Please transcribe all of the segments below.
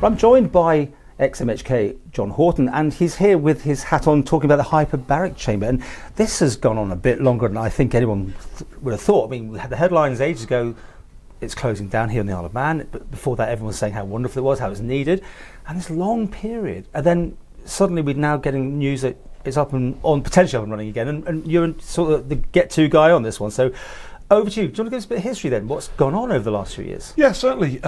I'm joined by ex-MHK John Houghton, and he's here with his hat on talking about the Hyperbaric Chamber. And this has gone on a bit longer than I think anyone would have thought. I mean, we had the headlines ages ago, it's closing down here on the Isle of Man, but before that everyone was saying how wonderful it was, how it was needed, and this long period. And then suddenly we're now getting news that it's up and on, potentially up and running again, and you're sort of the get-to guy on this one. So over to you. Do you want to give us a bit of history then? What's gone on over the last few years? Yeah, certainly.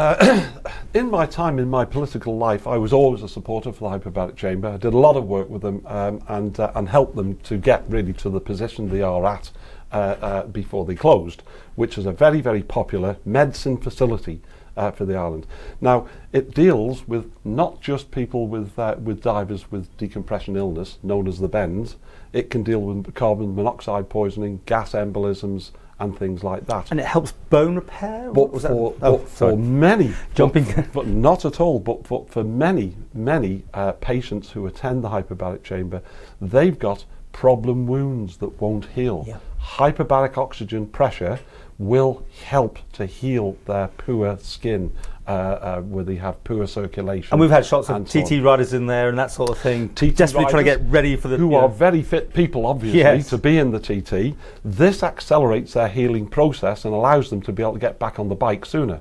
In my time in my political life, I was always a supporter for the Hyperbaric Chamber. I did a lot of work with them and helped them to get really to the position they are at before they closed, which is a very, very popular medicine facility for the island. Now, it deals with not just people with divers with decompression illness, known as the bends. It can deal with carbon monoxide poisoning, gas embolisms, and things like that. And it helps bone repair? But for many, jumping, but not at all, but for many patients who attend the Hyperbaric Chamber, they've got problem wounds that won't heal. Yeah. Hyperbaric oxygen pressure will help to heal their poor skin, where they have poor circulation. And we've had shots of TT riders in there and that sort of thing, desperately trying to get ready for the... Who are very fit people, obviously, yes, to be in the TT. This accelerates their healing process and allows them to be able to get back on the bike sooner.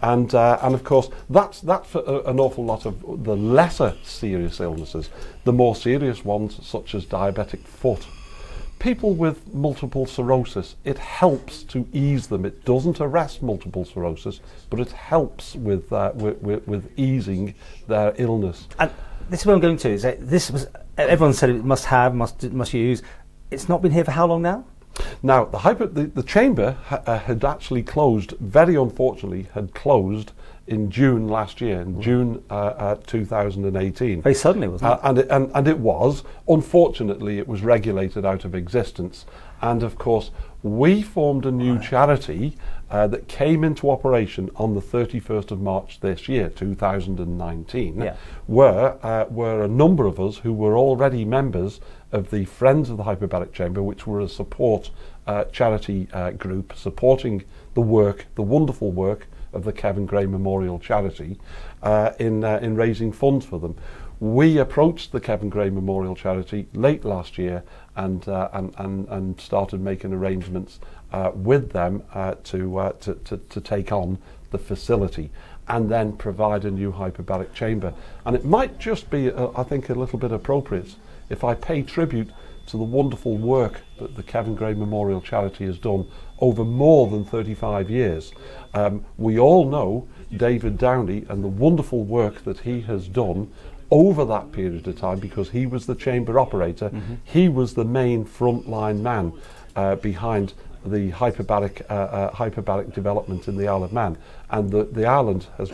And of course, that's for an awful lot of the lesser serious illnesses. The more serious ones, such as diabetic foot. People with multiple sclerosis, it helps to ease them. It doesn't arrest multiple sclerosis, but it helps with easing their illness. And this is what I'm going to. Is that this was, everyone said it must use. It's not been here for how long now? Now, the chamber had actually closed, very unfortunately, had closed in June last year, in June 2018. Very suddenly, wasn't it? And it was. Unfortunately, it was regulated out of existence. And of course, we formed a new charity that came into operation on the 31st of March this year, 2019, yeah, where a number of us who were already members of the Friends of the Hyperbaric Chamber, which were a support charity group supporting the work, the wonderful work of the Kevin Gray Memorial Charity in raising funds for them. We approached the Kevin Gray Memorial Charity late last year and started making arrangements with them to take on the facility and then provide a new hyperbaric chamber. And it might just be, I think, a little bit appropriate if I pay tribute to the wonderful work that the Kevin Gray Memorial Charity has done over more than 35 years. We all know David Downey and the wonderful work that he has done over that period of time, because he was the chamber operator. Mm-hmm. He was the main frontline man behind the hyperbaric development in the Isle of Man, and the island has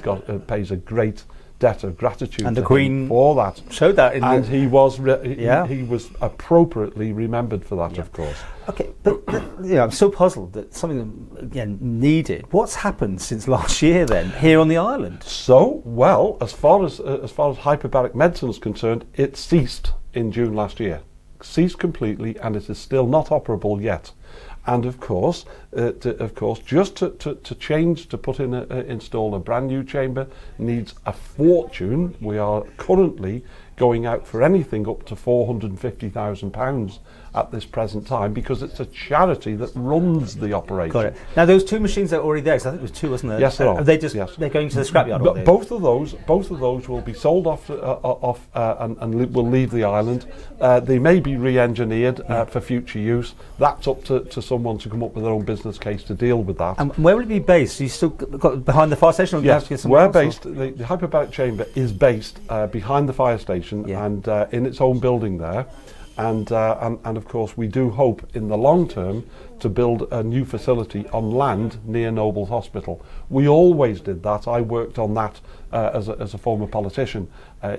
pays a great debt of gratitude and the Queen for that. Showed that in and he was he was appropriately remembered for that, of course. Okay, but I'm so puzzled that something again needed. What's happened since last year then here on the island? So, well, as far as hyperbaric medicine is concerned, it ceased in June last year. Ceased completely, and it is still not operable yet. And of course, just to change, to put in install a brand new chamber needs a fortune. We are currently going out for anything up to £450,000 at this present time, because it's a charity that runs the operation. Got it. Now those two machines are already there, because I think it was two, wasn't there? Yes, they are. Are they just they're going to the scrapyard? But both of those will be sold off and will leave the island. They may be re-engineered for future use. That's up to someone to come up with their own business case to deal with that. And where will it be based? You still got behind the fire station? Or yes, we're based. The Hyperbaric Chamber is based behind the fire station, and in its own building there. And of course, we do hope in the long term to build a new facility on land near Nobles Hospital. We always did that. I worked on that as a former politician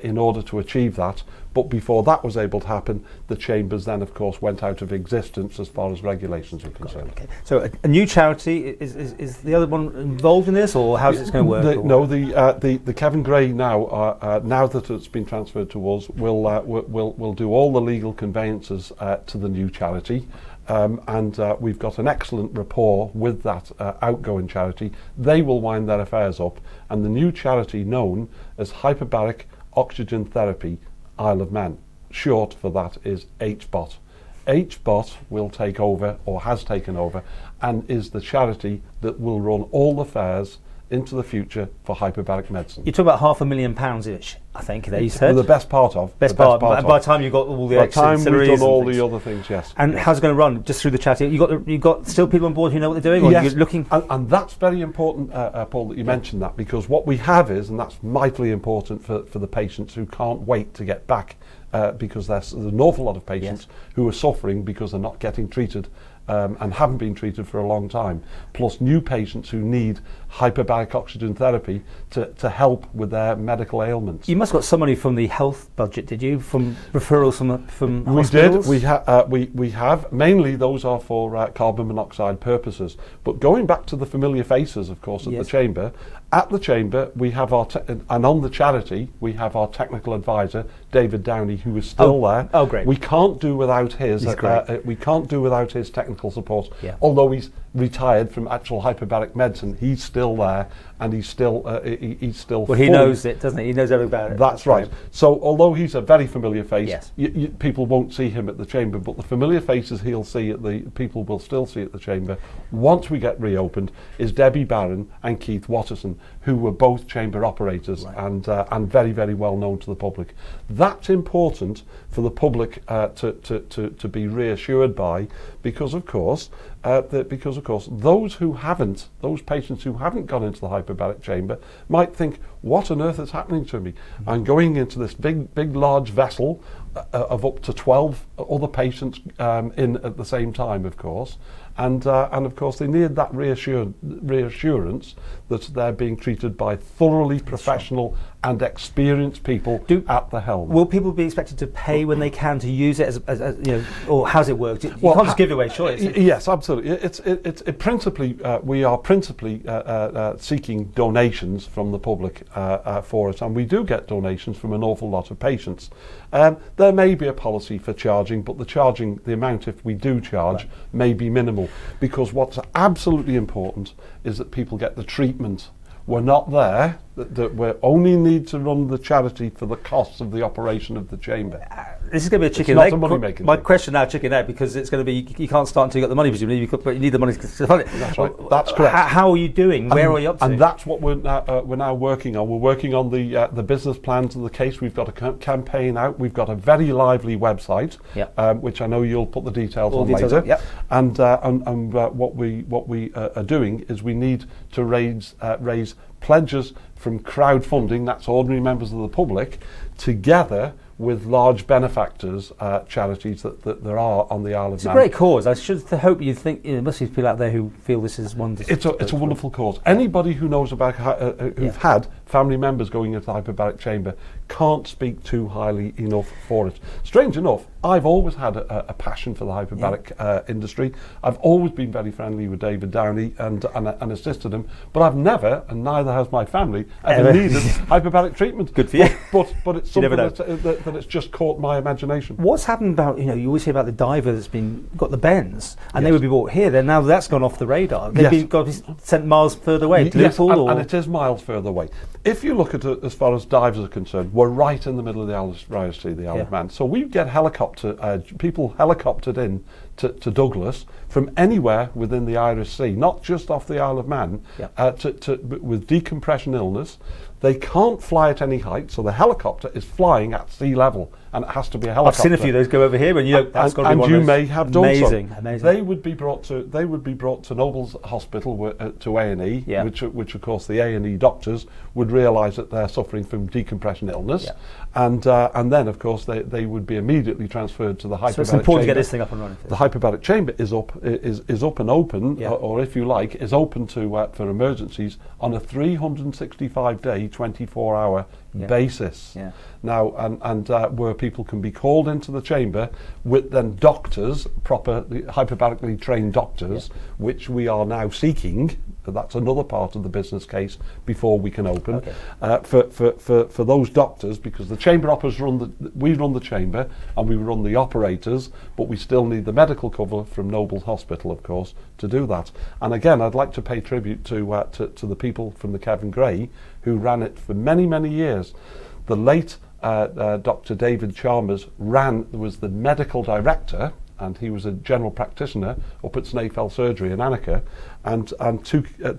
in order to achieve that. But before that was able to happen, the chambers then, of course, went out of existence as far as regulations are concerned. Okay. So a new charity, is the other one involved in this, or how's it going to work? The Kevin Gray now that it's been transferred to us, will do all the legal conveyances to the new charity. and we've got an excellent rapport with that outgoing charity. They will wind their affairs up, and the new charity known as Hyperbaric Oxygen Therapy Isle of Man, short for that is HBOT. HBOT will take over, or has taken over, and is the charity that will run all the fairs into the future for hyperbaric medicine. You talk about £500,000-ish, I think, there you said. Well, the best part of. Best part. And by the time you've got all the extra by the time we've done all things. the other things, yes. And how's it going to run? Just through the charity? You got still people on board who know what they're doing? Or yes, you're looking? And that's very important, Paul, that you mentioned that, because what we have is, and that's vitally important for the patients who can't wait to get back, because there's an awful lot of patients who are suffering because they're not getting treated and haven't been treated for a long time, plus new patients who need hyperbaric oxygen therapy to help with their medical ailments. You must have got some money from the health budget, did you? From referrals from we hospitals? did. We have. Mainly those are for carbon monoxide purposes. But going back to the familiar faces, of course, at the Chamber, we have and on the charity, we have our technical advisor, David Downey, who is still there. Oh, great. We can't do without his. We can't do without his technical support. Yeah. Although he's retired from actual hyperbaric medicine, he's still there, and he's still Well, he knows it, doesn't he? He knows everything about it. That's right. So although he's a very familiar face, yes. People won't see him at the Chamber, but the familiar faces people will still see at the Chamber once we get reopened is Debbie Barron and Keith Watterson, who were both Chamber operators and very, very well known to the public. That's important for the public to be reassured by, because of course those patients who haven't gone into the hyperbaric chamber might think, what on earth is happening to me? I'm going into this big large vessel of up to 12 other patients in at the same time, of course, and of course they need that reassurance that they're being treated by thoroughly professional and experienced people at the helm. Will people be expected to pay when they can to use it, as you know, or how's it worked? You can't just give it away, surely. Yes, absolutely. We are principally seeking donations from the public for it, and we do get donations from an awful lot of patients. There may be a policy for charging, but the amount, if we do charge, may be minimal, because what's absolutely important is that people get the treatment. We're not there, that we only need to run the charity for the costs of the operation of the chamber. This is going to be a chicken egg. My question now, chicken egg, because it's going to be, you can't start until you got the money, presumably, but you need the money to fund it. That's right. That's correct. How are you doing? Where are you up to? And that's what we're now working on. We're working on the business plans of the case. We've got a campaign out. We've got a very lively website, which I know you'll put the details on later. Yep. And what we are doing is we need to raise pledges from crowdfunding, that's ordinary members of the public, together with large benefactors, charities that there are on the Isle of Man. It's a great cause. I should hope you think there must be people out there who feel this is one. It's a wonderful cause. Anybody who knows about who've had family members going into the hyperbaric chamber can't speak too highly enough for it. Strange enough, I've always had a passion for the hyperbaric industry. I've always been very friendly with David Downey and assisted him, but I've never, and neither has my family, ever needed hyperbaric treatment. Good for you. But it's something that it's just caught my imagination. What's happened about, you always hear about the diver that's got the bends, and they would be brought here. Then now that's gone off the radar. They've got to be sent miles further away. And it is miles further away. If you look at it as far as divers are concerned, we're right in the middle of the Irish Sea, the Isle of Man. So we get people helicoptered in to Douglas from anywhere within the Irish Sea, not just off the Isle of Man, with decompression illness. They can't fly at any height, so the helicopter is flying at sea level, and it has to be a helicopter. I've seen a few of those go over here, and that's got to be one of those. And you may have done amazing. They would be brought to Noble's Hospital to A&E, which of course the A&E doctors would realise that they're suffering from decompression illness, and then of course they would be immediately transferred to the hyperbaric chamber. So it's important to get this thing up and running. The hyperbaric chamber is up and open, or if you like, is open for emergencies on a 365-day, 24-hour basis. Now, and where people can be called into the chamber with then doctors, proper hyperbarically trained doctors, which we are now seeking but that's another part of the business case before we can open. Okay. For those doctors, because the chamber operators we run the chamber and we run the operators, but we still need the medical cover from Noble Hospital, of course, to do that. And again, I'd like to pay tribute to the people from the Kevin Gray who ran it for many, many years. The late Dr. David Chalmers was the medical director, and he was a general practitioner up at Snaefell Surgery in Annika, and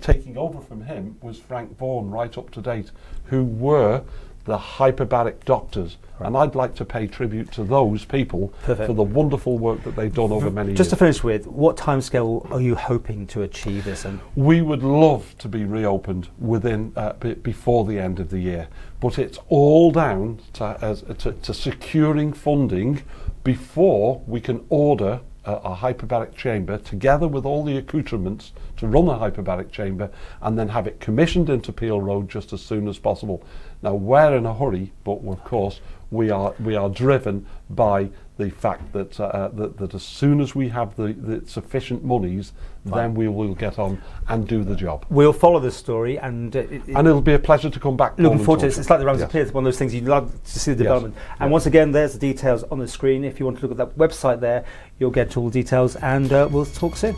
taking over from him was Frank Vaughan, right up to date, who were the hyperbaric doctors. Right. And I'd like to pay tribute to those people for the wonderful work that they've done over many years. Just to finish with, what timescale are you hoping to achieve this in? We would love to be reopened within before the end of the year, but it's all down to securing funding before we can order a hyperbaric chamber together with all the accoutrements to run a hyperbaric chamber, and then have it commissioned into Peel Road just as soon as possible. Now, we're in a hurry, but of course we are driven by the fact that that as soon as we have the sufficient monies, then we will get on and do the job. We'll follow this story, and it'll be a pleasure to come back. Looking forward to it. It's like the Ramsey Piers, one of those things you'd love to see the development. And once again, there's the details on the screen. If you want to look at that website there, you'll get all the details, and we'll talk soon.